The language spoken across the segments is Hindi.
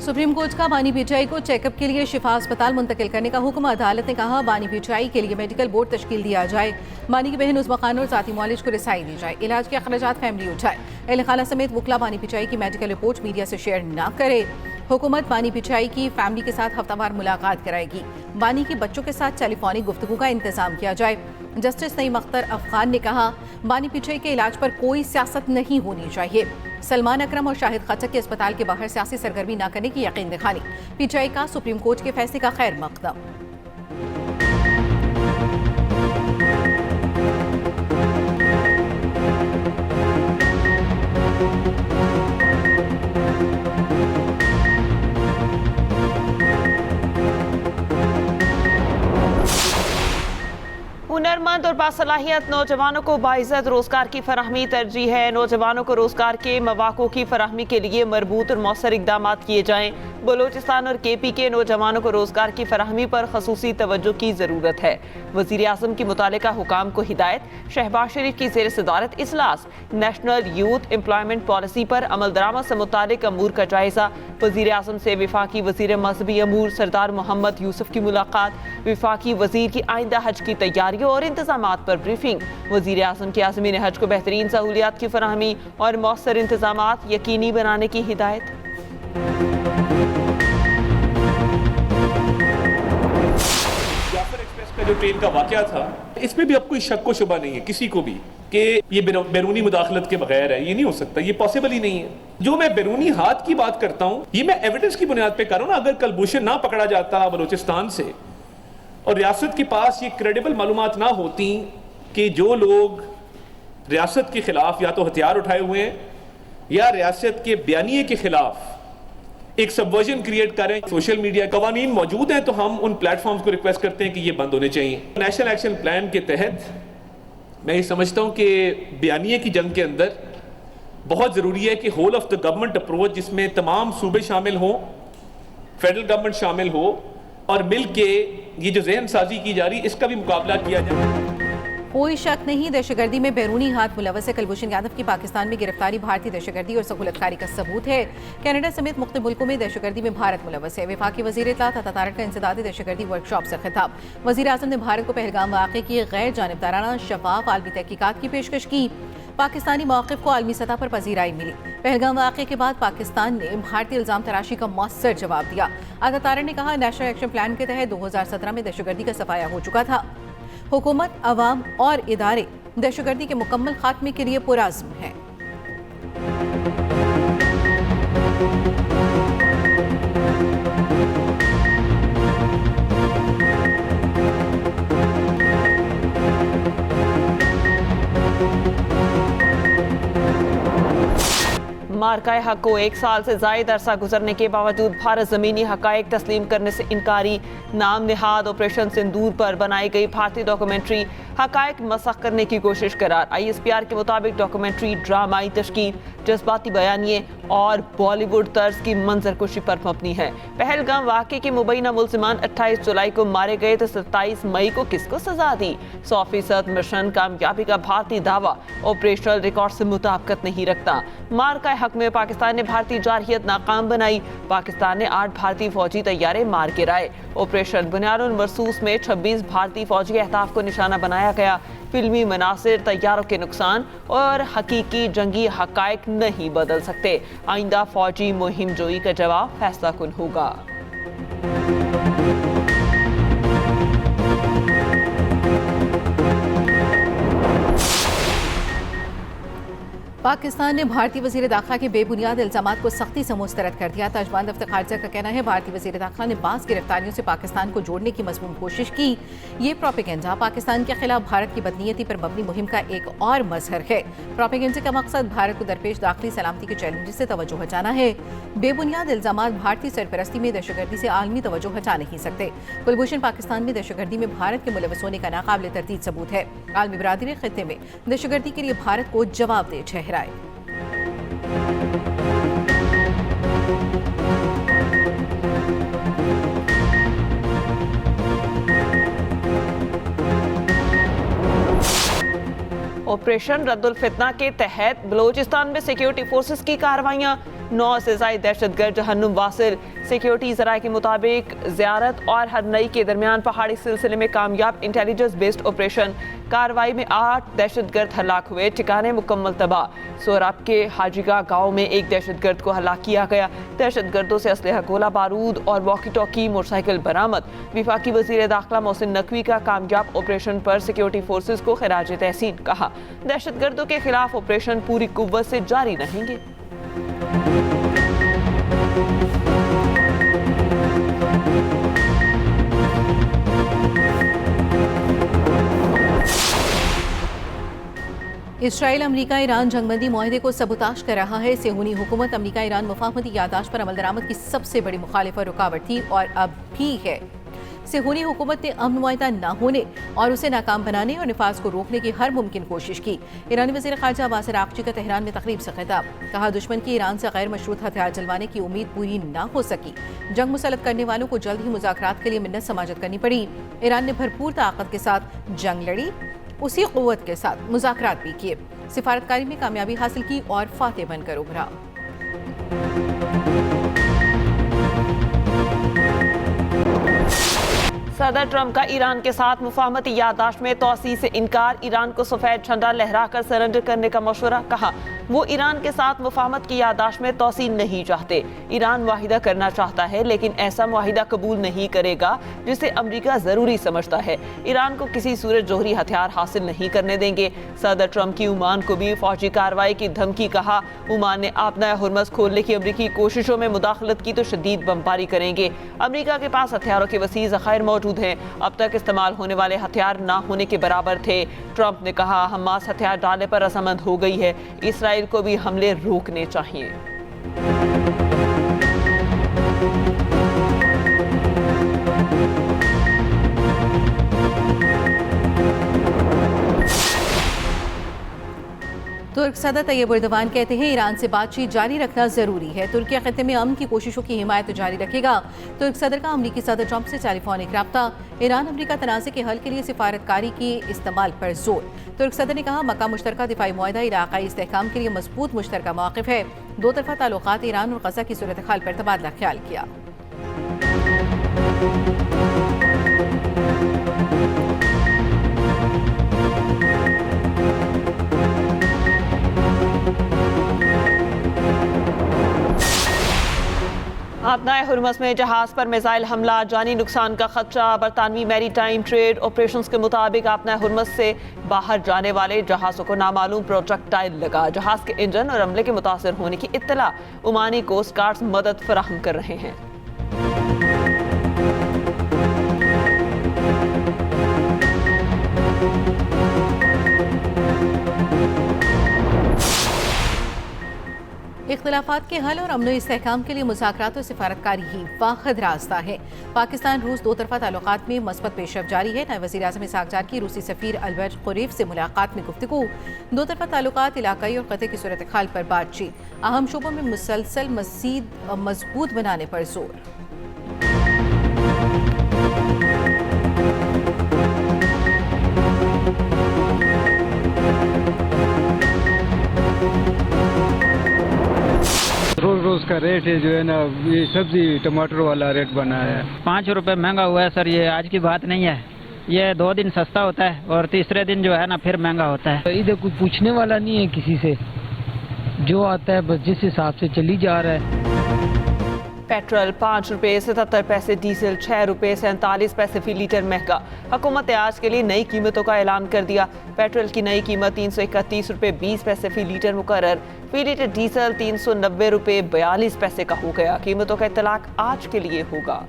सुप्रीम कोर्ट का बानी पीटीआई को चेकअप के लिए शिफा अस्पताल मुंतकिल करने का हुक्म। अदालत ने कहा बानी पीटीआई के लिए मेडिकल बोर्ड तश्कील दिया जाए। बानी की बहन उस्मा खान और साथी मौलिज को रिसाई दी जाए। इलाज के अखराजात फैमिली उठाए। अहल खाना समेत वकला बानी पीटीआई की मेडिकल रिपोर्ट मीडिया से शेयर न करे। हुकूमत बानी पीटीआई की फैमिली के साथ हफ्तावार मुलाकात कराएगी। बानी के बच्चों के साथ टेलीफोनिक गुफ्तगू का इंतजाम किया जाए। जस्टिस नईम अख्तर अफगान ने कहा बानी पीटीआई के इलाज पर कोई सियासत नहीं होनी चाहिए। सलमान अकरम और शाहिद खट्टक के अस्पताल के बाहर सियासी सरगर्मी न करने की यकीन दिखानी। पीटीआई का सुप्रीम कोर्ट के फैसले का खैर मकदम। हुनरमंद और बासलाहियत नौजवानों को बाइज्जत रोजगार की फराहमी तरजीह है। नौजवानों को रोजगार के मौक़ों की फराहमी के लिए मरबूत और मौसर इकदाम किए जाएं। बलोचिस्तान और केपी के नौजवानों को रोजगार की फराहमी पर खसूसी तवज्जो की ज़रूरत है। वज़ीर आज़म की मुतालिका हुकाम को हिदायत। शहबाज शरीफ की ज़ेर सदारत इजलास। नेशनल यूथ एम्प्लॉयमेंट पॉलिसी पर अमल दरामद से मुतालिक अमूर का जायजा। वज़ीर आज़म से विफाकी वज़ीर मज़हबी अमूर सरदार मोहम्मद यूसुफ की मुलाकात। विफाकी वज़ीर की आइंदा हज की तैयारियों और इंतजामात पर ब्रीफिंग। वज़ीर आज़म के आज़मीन हज को बेहतरीन सहूलियात की फराहमी और मौसर इंतजामात यकीनी बनाने की हिदायत। का जो ट्रेन का वाकया था, इसमें भी अब कोई शक व शुबा नहीं है किसी को भी कि ये बैरूनी मुदाखलत के बगैर है। ये नहीं हो सकता, ये पॉसिबल ही नहीं है। जो मैं बैरूनी हाथ की बात करता हूं, ये मैं एविडेंस की बुनियाद पे कर रहा हूं ना। अगर कलभूषण ना पकड़ा जाता बलोचिस्तान से और रियासत के पास ये क्रेडिबल मालूमात ना होती कि जो लोग रियासत के खिलाफ या तो हथियार उठाए हुए हैं या रियासत के बयानिए के खिलाफ एक सबवर्जन क्रिएट करें, सोशल मीडिया कवानीन मौजूद हैं, तो हम उन प्लेटफॉर्म्स को रिक्वेस्ट करते हैं कि ये बंद होने चाहिए। नेशनल एक्शन प्लान के तहत मैं ये समझता हूं कि बयानिए की जंग के अंदर बहुत ज़रूरी है कि whole of the government approach, जिसमें तमाम सूबे शामिल हों, फेडरल गवर्नमेंट शामिल हो और मिल के ये जो जहन साजी की जा रही है इसका भी मुकाबला किया जाए। कोई शक नहीं, दहशतगर्दी में बैरूनी हाथ मुलव्वस है। कुलभूषण यादव की पाकिस्तान में गिरफ्तारी भारतीय दहशतगर्दी और सहूलतकारी का सबूत है। कनाडा समेत मुख्तलिफ मुल्कों में दहशतगर्दी में भारत मुलव्वस है। वफाकी वज़ीर इत्तलात अता तारक का इंसदादी दहशतगर्दी वर्कशॉप से खिताब। वज़ीर आज़म ने भारत को पहलगाम वाक़े की गैर जानिबदाराना शफाफ आलमी तहकीकात की पेशकश की। पाकिस्तानी मौक़िफ़ को आलमी सतह पर पजीराई मिली। पहलगाम वाक़े के बाद पाकिस्तान ने भारतीय इल्ज़ाम तराशी का मौसर जवाब दिया। अता तारक ने कहा नेशनल एक्शन प्लान के तहत 2017 में दहशतगर्दी का सफाया हो चुका था। हुकूमत, अवाम और इदारे दहशतगर्दी के मुकम्मल खात्मे के लिए पुरअज़्म हैं। मार्काए हक को 1 साल से ज़ायद अरसा गुजरने के बावजूद भारत ज़मीनी हक़ाइक़ तस्लीम करने से इनकारी। नाम निहाद ऑपरेशन सिंदूर पर बनाई गई भारतीय डॉक्यूमेंट्री हक़ाइक़ मसख़ करने की कोशिश करार। ISPR के मुताबिक डॉक्यूमेंट्री ड्रामाई तशकील, जज्बाती बयानिए और बॉलीवुड तर्ज की मंजरकुशी पर मबनी है। पहलगाम वाक़े के मुबैना मुल्ज़िमान 28 जुलाई को मारे गए तो 27 मई को किसको सजा दी? 100% मिशन कामयाबी का भारतीय दावा ऑपरेशनल रिकॉर्ड से मुताबिकत नहीं रखता। मार्का हक में पाकिस्तान ने भारतीय जारहियत नाकाम बनाई। पाकिस्तान ने 8 भारतीय फौजी तैयारे मार गिराए। ऑपरेशन बुनियानुल मरसूस में 26 भारतीय फौजी अहदाफ को निशाना बनाया गया। फिल्मी मनासिर, तैयारों के नुकसान और हकीकी जंगी हक़ाइक़ नहीं बदल सकते। आइंदा फौजी मुहिम जोई का जवाब फैसला कुन होगा। पाकिस्तान ने भारतीय वज़ीर दाखिला के बेबुनियाद इल्ज़ामात को सख्ती से मुस्तरद कर दिया। तर्जमान दफ्तर खारजा का कहना है भारतीय वज़ीर दाखिला ने 22 गिरफ्तारियों से पाकिस्तान को जोड़ने की मज़मूम कोशिश की। ये प्रोपेगेंडा पाकिस्तान के खिलाफ भारत की बदनीयती पर मबनी मुहिम का एक और मज़हर है। प्रोपेगेंडे का मकसद भारत को दरपेश दाखिली सलामती के चैलेंजेस से तवज्जो हटाना है। बेबुनियाद इल्ज़ामात भारतीय सरपरस्ती में दहशतगर्दी से आलमी तवज्जो हटा नहीं सकते। कुलभूषण पाकिस्तान में दहशतगर्दी में भारत के मुलव्वस होने का नाकाबिल तरदीद सबूत है। आलमी बरादरी खित्ते में दहशतगर्दी के लिए भारत को जवाबदेह ठहराए। ऑपरेशन रद्दुल फितना के तहत बलोचिस्तान में सिक्योरिटी फोर्सेस की कार्रवाइयाँ। 9 से ज़ायद दहशतगर्द जहन्नुम वासिल। सिक्योरिटी ज़राए के मुताबिक ज़ियारत और हरनई के दरमियान पहाड़ी सिलसिले में कामयाब इंटेलिजेंस बेस्ड ऑपरेशन। कार्रवाई में 8 दहशतगर्द हलाक हुए, ठिकाने मुकम्मल तबाह। सोराब के हाजिगा गांव में एक दहशतगर्द को हलाक किया गया। दहशतगर्दों से असलहा, गोला बारूद और वॉकी टॉकी मोटरसाइकिल बरामद। वफाकी वज़ीर दाखिला मोहसिन नकवी का कामयाब ऑपरेशन पर सिक्योरिटी फोर्सेस को खिराज तहसीन। कहा, दहशतगर्दों के खिलाफ ऑपरेशन पूरी कुव्वत से जारी रहेंगे। इसराइल अमेरिका ईरान जंगबंदी मुआहदे को सबूताश कर रहा है। सेहूनी हुकूमत अमेरिका ईरान मुफाहमती यादाश्त पर अमल दरामद की सबसे बड़ी मुखालिफ और रुकावट थी और अब भी है। सेहूनी हुकूमत ने अमन मुआहदा न होने और उसे नाकाम बनाने और निफाज को रोकने की हर मुमकिन कोशिश की। ईरानी वज़ीर ख़ारिजा अब्बास अराग़ची का तेहरान में तकरीब से खिताब। कहा, दुश्मन की ईरान से गैर मशरूत हथियार जलवाने की उम्मीद पूरी न हो सकी। जंग मुसल्लत करने वालों को जल्द ही मुज़ाकरात के लिए मिन्नत समाजत करनी पड़ी। ईरान ने भरपूर ताकत के साथ जंग लड़ी, उसी क़ुव्वत के साथ मुज़ाकरात भी किए, सिफारतकारी में कामयाबी हासिल की और फातेह बनकर उभरा। सदर ट्रंप का ईरान के साथ मुफाहमती यादाश्त में तोसी से इनकार। ईरान को सफेद झंडा लहराकर सरेंडर करने का मशवरा। कहा, वो ईरान के साथ मुफाहमत की यादाश्त में तोसी नहीं चाहते। ईरान मुआहिदा करना चाहता है, लेकिन ऐसा मुआहिदा कबूल नहीं करेगा जिसे अमेरिका जरूरी समझता है। ईरान को किसी सूरत जोहरी हथियार हासिल नहीं करने देंगे। सदर ट्रंप की ओमान को भी फौजी कार्रवाई की धमकी। कहा, ओमान ने आपना हुर्मस खोलने की अमरीकी कोशिशों में मुदाखलत की तो शदीद बमबारी करेंगे। अमरीका के पास हथियारों के वसीह ज़खायर मौजूद हैं, अब तक इस्तेमाल होने वाले हथियार ना होने के बराबर थे। ट्रंप ने कहा, हमास हथियार डालने पर रजामंद हो गई है, इसराइल को भी हमले रोकने चाहिए। तुर्क सदर तैयब एर्दोगान कहते हैं, ईरान से बातचीत जारी रखना जरूरी है। तुर्की खत्ते में अमन की कोशिशों की हिमायत जारी रखेगा। तुर्क सदर का अमरीकी सदर ट्रंप से टेलीफोनिक राब्ता। ईरान अमरीका तनाज़े के हल के लिए सिफारतकारी की इस्तेमाल पर जोर। तुर्क सदर ने कहा, मक्का मुश्तरका दिफाई मुआहदा इलाकाई इस्तेहकाम के लिए मजबूत मुश्तरका मौक़िफ़ है। दो तरफ़ा ताल्लुकात ईरान और गज़ा की सूरत हाल पर तबादला ख्याल किया। आपनाए हुर्मस में जहाज पर मिसाइल हमला, जानी नुकसान का खदशा। बरतानवी मैरी टाइम ट्रेड ऑपरेशंस के मुताबिक आपनाए हुर्मस से बाहर जाने वाले जहाज़ों को नामालूम प्रोजेक्टाइल लगा। जहाज के इंजन और अमले के मुतासर होने की इत्तला ओमानी कोस्ट गार्ड्स मदद फराहम कर रहे हैं। इख्तिलाफात के हल और अमन इस्तेहकाम के लिए मुज़ाकरात और सिफारतकारी ही वाहिद रास्ता है। पाकिस्तान रूस दो तरफ़ा ताल्लुकात में मस्बत पेशरफ जारी है। नायब वज़ीर आज़म इसहाक़ जार की रूसी सफ़ीर अल्बर्ट क़ुरैफ से मुलाकात में गुफ्तगू। दो तरफ़ा ताल्लुकात, इलाकाई और क़ते की सूरत हाल पर बातचीत। अहम शोबों में मुसलसल मज़ीद मजबूत बनाने पर जोर। रोज रोज का रेट है जो है ना, ये सब्जी टमाटर वाला रेट बना है। 5 रुपए महंगा हुआ है सर, ये आज की बात नहीं है। ये 2 दिन सस्ता होता है और तीसरे दिन जो है ना फिर महंगा होता है। इधर कोई पूछने वाला नहीं है किसी से, जो आता है बस जिस हिसाब से चली जा रहा है। पेट्रोल 5 रुपये 77 पैसे, डीजल 6 रुपये 47 पैसे फी लीटर महंगा। हुकूमत ने आज के लिए नई कीमतों का ऐलान कर दिया। पेट्रोल की नई कीमत 331 रुपये 20 पैसे फी लीटर मुकर्रर। फी लीटर डीजल 390 रुपये 42 पैसे का हो गया। कीमतों का इत्तलाक आज के लिए होगा।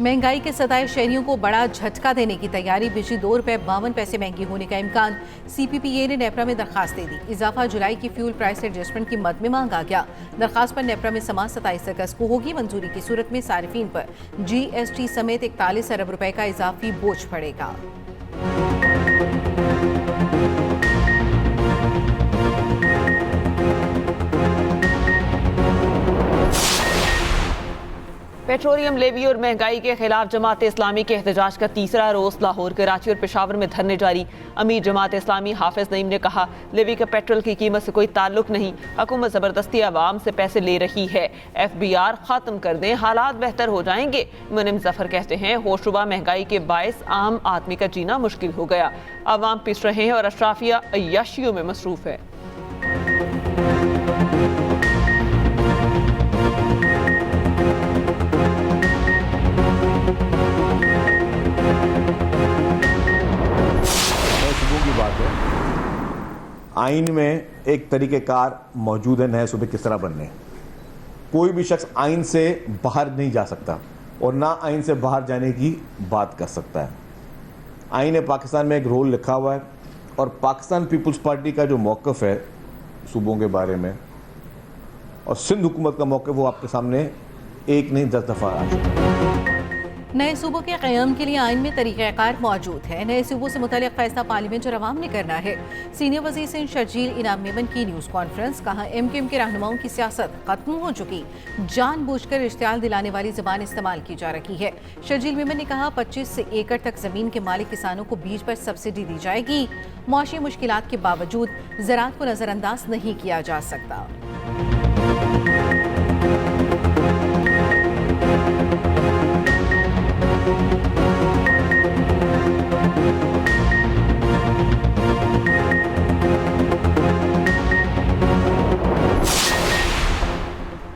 महंगाई के सताए शहरियों को बड़ा झटका देने की तैयारी। बिजली 2 रुपये 52 पैसे महंगी होने का इम्कान। CPPA ने नेपरा में दरखास्त दे दी। इजाफा जुलाई की फ्यूल प्राइस एडजस्टमेंट की मद में मांगा गया। दरखास्त पर नेपरा में समाअत 27 अगस्त को होगी। मंजूरी की सूरत में सारिफीन पर GST समेत 41 अरब रुपए का इजाफी बोझ पड़ेगा। पेट्रोलियम लेवी और महंगाई के खिलाफ जमात इस्लामी के एहतजाज का तीसरा रोज लाहौर, कराची और पेशावर में धरने जारी। अमीर जमात इस्लामी हाफिज नईम ने कहा, लेवी का पेट्रोल की कीमत से कोई ताल्लुक नहीं, हुकूमत जबरदस्ती आवाम से पैसे ले रही है। FBR खत्म कर दें, हालात बेहतर हो जाएंगे। मुनीम जफर कहते हैं, होशरुबा महंगाई के बायस आम आदमी का जीना मुश्किल हो गया। आवाम पिस रहे हैं और अशराफिया अय्याशियों में मसरूफ है। बात है, आइन में एक तरीक़ेकार मौजूद है नए सूबे किस तरह बनने। कोई भी शख्स आइन से बाहर नहीं जा सकता और ना आइन से बाहर जाने की बात कर सकता है। आइन पाकिस्तान में एक रोल लिखा हुआ है और पाकिस्तान पीपल्स पार्टी का जो मौक़िफ़ है सूबों के बारे में और सिंध हुकूमत का मौक़िफ़, वो आपके सामने एक नहीं 10 दफ़ा आ चुका है। नए सूबों के क़याम के लिए आइन में तरीक़ाकार मौजूद है। नए सूबों से मुताल्लिक़ फैसला पार्लियामेंट और अवाम ने करना है। सीनियर वज़ीर सिंध शर्जील इनाम मेमन की न्यूज़ कॉन्फ्रेंस, कहा MQM के रहनुमाओं की सियासत खत्म हो चुकी, जानबूझकर इश्तियाल दिलाने वाली ज़बान इस्तेमाल की जा रही है। शर्जील मेमन ने कहा, 25 एकड़ तक ज़मीन के मालिक किसानों को बीज पर सब्सिडी दी जाएगी। मौशी मुश्किलात के बावजूद ज़राअत को नज़रअंदाज नहीं किया जा सकता।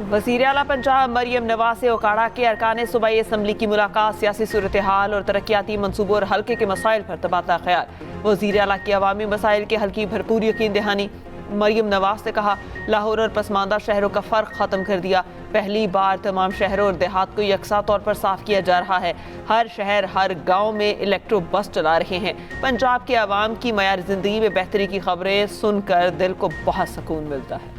वज़ीर आला पंजाब मरियम नवाज से ओकाड़ा के अरकान सूबाई असम्बली की मुलाकात, सियासी सूरत हाल और तरक्याती मनसूबों और हल्के के मसाइल पर तबादला ख्याल। वज़ीर आला की अवामी मसाइल के हल की भरपूर यकीन दहानी। मरियम नवाज ने कहा, लाहौर और पसमानदा शहरों का फ़र्क ख़त्म कर दिया। पहली बार तमाम शहरों और देहात को यकसा तौर पर साफ किया जा रहा है। हर शहर हर गाँव में इलेक्ट्रो बस चला रहे हैं। पंजाब के अवाम की मयार ज़िंदगी में बेहतरी की खबरें सुनकर दिल को बहुत सुकून मिलता है।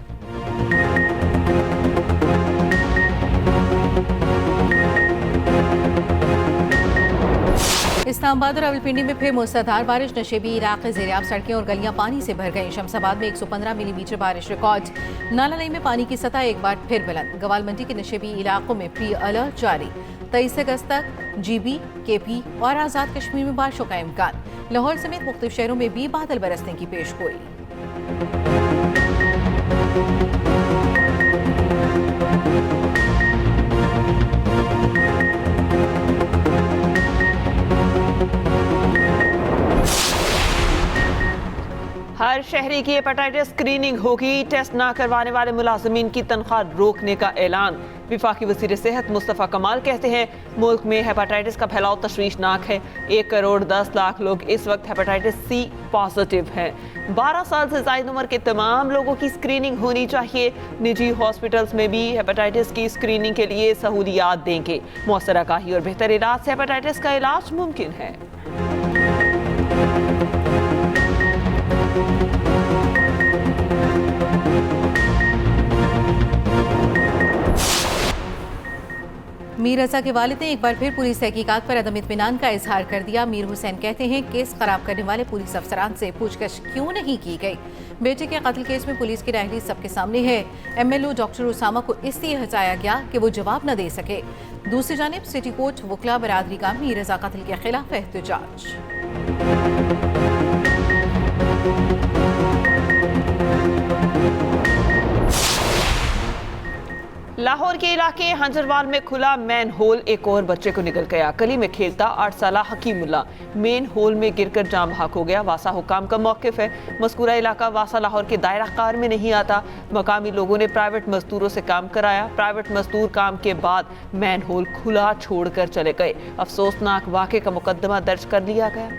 इस्लामाबाद और रावलपिंडी में फिर मूसलाधार बारिश, नशेबी इलाके ज़ेरियाब सड़कें और गलियां पानी से भर गईं। शमसाबाद में 115 मिलीमीटर बारिश रिकॉर्ड। नाला नई में पानी की सतह एक बार फिर बुलंद। गवाल मंडी के नशेबी इलाकों में प्री अलर्ट जारी। 23 अगस्त तक GB, KP और आज़ाद कश्मीर में बारिशों का इम्कान। लाहौर समेत मुख्तलिफ शहरों में भी बादल बरसने की पेशगोई। हर शहरी की हेपेटाइटिस स्क्रीनिंग होगी। टेस्ट ना करवाने वाले मुलाजमीन की तनख्वाह रोकने का ऐलान। विफाकी वज़ीर सेहत मुस्तफ़ा कमाल कहते हैं, मुल्क में हेपेटाइटिस का फैलाव तशवीशनाक है। 1 करोड़ 10 लाख लोग इस वक्त हेपेटाइटिस C पॉजिटिव हैं। 12 साल से ज़ायद उम्र के तमाम लोगों की स्क्रीनिंग होनी चाहिए। निजी हॉस्पिटल्स में भी हेपेटाइटिस की स्क्रीनिंग के लिए सहूलियात देंगे। मौसर आगाही और बेहतर इलाज से हेपेटाइटिस का इलाज मुमकिन है। मीर रजा के वालिद ने एक बार फिर पुलिस तहकीकात पर अदम इत्मीनान का इजहार कर दिया। मीर हुसैन कहते हैं, केस खराब करने वाले पुलिस अफसरान से पूछताछ क्यों नहीं की गई। बेटे के कत्ल केस में पुलिस की राहली सबके सामने है। MLO डॉक्टर उसामा को इसलिए हटाया गया कि वो जवाब न दे सके। दूसरी जानिब सिटी कोर्ट वकला बरादरी का मीर रजा कत्ल के खिलाफ एहतजाज। लाहौर के इलाके हंजरवाल में खुला मैन होल, एक और बच्चे को निकल गया। गली में खेलता 8 साला हकीमुल्ला मेन होल में गिरकर जाम बहक हो गया। वासा हुकाम का मौक़िफ़ है। मज़कूरा इलाका वासा लाहौर के दायरा कार में नहीं आता। मकामी लोगों ने प्राइवेट मजदूरों से काम कराया। प्राइवेट मजदूर काम के बाद मैन होल खुला छोड़कर चले गए। अफसोसनाक वाक़े का मुकदमा दर्ज कर लिया गया।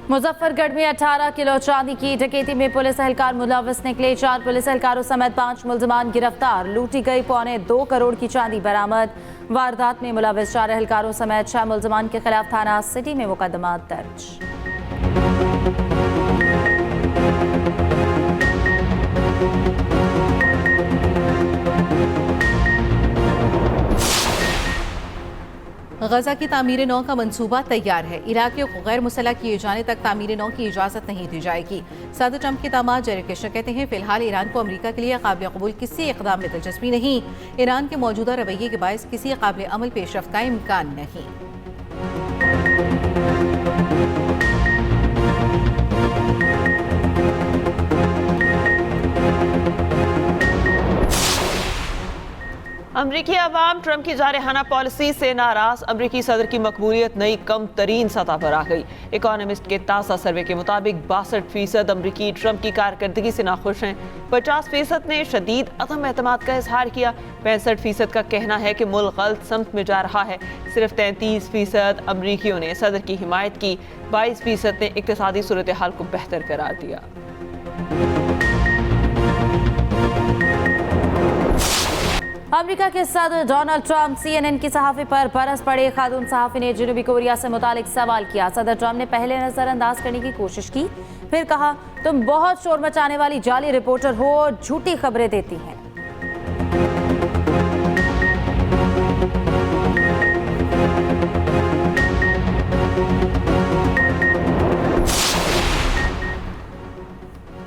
मुजफ्फरगढ़ में 18 किलो चांदी की डकैती में पुलिस एहलकार मुलव्वस निकले। 4 पुलिस एहलकारों समेत 5 मुलजमान गिरफ्तार। लूटी गई 2.25 करोड़ की चांदी बरामद। वारदात में मुलव्वस 4 एहलकारों समेत 6 मुलजमान के खिलाफ थाना सिटी में मुकदमा दर्ज। गजा की तामीर नौ का मंसूबा तैयार है। इलाके को गैर मुसल्लह किए जाने तक तामीर नौ की इजाज़त नहीं दी जाएगी। सदर ट्रंप के दामाद जेरेड कुशनर कहते हैं फिलहाल ईरान को अमेरिका के लिए काबिल कबूल किसी इक़दाम में दिलचस्पी नहीं। ईरान के मौजूदा रवैये के बायस किसी काबिल अमल पेशरफ्त का इम्कान नहीं। अमरीकी अवाम ट्रंप की जारहाना पॉलिसी से नाराज। अमरीकी सदर की मकबूलियत नई कम तरीन सतह पर आ गई। इकोनॉमिस्ट के ताज़ा सर्वे के मुताबिक 62% अमरीकी ट्रंप की कारकर्दगी से नाखुश हैं। 50% ने शदीद अदम एतमाद का इजहार किया। 65% का कहना है कि मुल्क गलत समत में जा रहा है। सिर्फ 33% अमरीकियों ने सदर की हिमायत की। 22% ने इक्तिसादी सूरत हाल को बेहतर करार दिया। अमेरिका के सदर डोनाल्ड ट्रंप CNN की सहाफ़ी पर बरस पड़े। खातून सहाफ़ी ने जनूबी कोरिया से मुतालिक सवाल किया। सदर ट्रंप ने पहले नज़रअंदाज करने की कोशिश की, फिर कहा तुम बहुत शोर मचाने वाली जाली रिपोर्टर हो, झूठी खबरें देती हैं।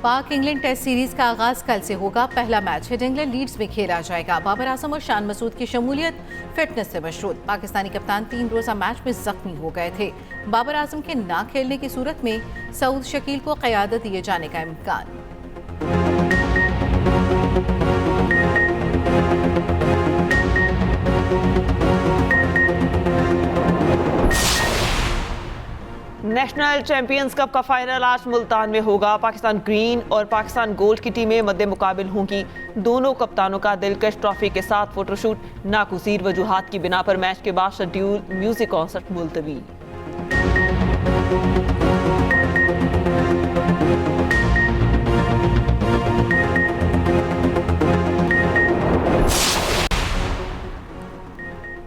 पाक इंग्लैंड टेस्ट सीरीज का आगाज कल से होगा। पहला मैच हिट इंग्लैंड लीड्स में खेला जाएगा। बाबर आजम और शान मसूद की शमूलियत फिटनेस से मशरूत। पाकिस्तानी कप्तान 3 रोज़ा मैच में जख्मी हो गए थे। बाबर आजम के ना खेलने की सूरत में सऊद शकील को क़यादत दिए जाने का इम्कान। नेशनल चैंपियंस कप का फाइनल आज मुल्तान में होगा। पाकिस्तान ग्रीन और पाकिस्तान गोल्ड की टीमें मद्दे मुकाबिल होंगी। दोनों कप्तानों का दिलकश ट्रॉफी के साथ फोटोशूट। नागुज़ीर वजूहात की बिना पर मैच के बाद शेड्यूल म्यूजिक कॉन्सर्ट मुलतवी।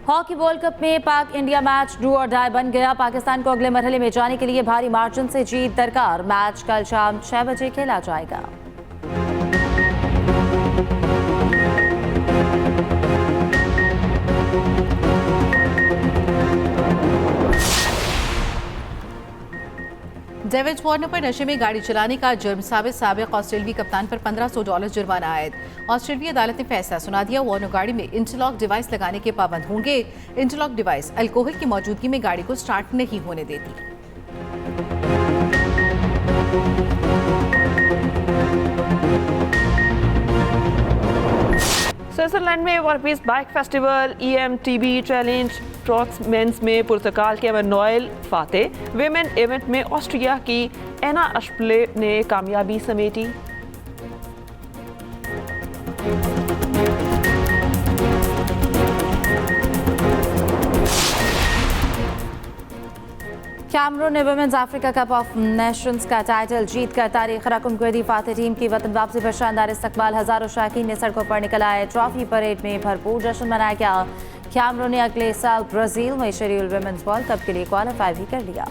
हॉकी वर्ल्ड कप में Pak India match do or die बन गया। पाकिस्तान को अगले मरहले में जाने के लिए भारी मार्जिन से जीत दरकार। मैच कल शाम 6 बजे खेला जाएगा। डेविड वार्नर पर नशे में गाड़ी चलाने का जुर्म साबिक ऑस्ट्रेलियाई कप्तान पर $1500 जुर्माना आयद। ऑस्ट्रेलियाई अदालत ने फैसला सुना दिया। वार्नर गाड़ी में इंटरलॉक डिवाइस लगाने के पाबंद होंगे। इंटरलॉक डिवाइस अल्कोहल की मौजूदगी में गाड़ी को स्टार्ट नहीं होने देती। स्विट्जरलैंड में world bike festival EMTB challenge ट्रॉक्स मेंस में पुर्तगाल के एमनुएल फाते। विमेन इवेंट में ऑस्ट्रिया की एना अशप्ले ने कामयाबी समेटी। कैमरून ने women's Africa cup of nations का टाइटल जीतकर तारीख रकम कर दी। फाते टीम की वतन वापसी पर शानदार इस्तकबाल। हजारों शायकीन ने सड़कों पर निकल आए। ट्रॉफी परेड में भरपूर जश्न मनाया गया। कैमरून ने अगले साल ब्राजील में शेड्यूल वुमेन्स वर्ल्ड कप के लिए क्वालिफाई भी कर लिया।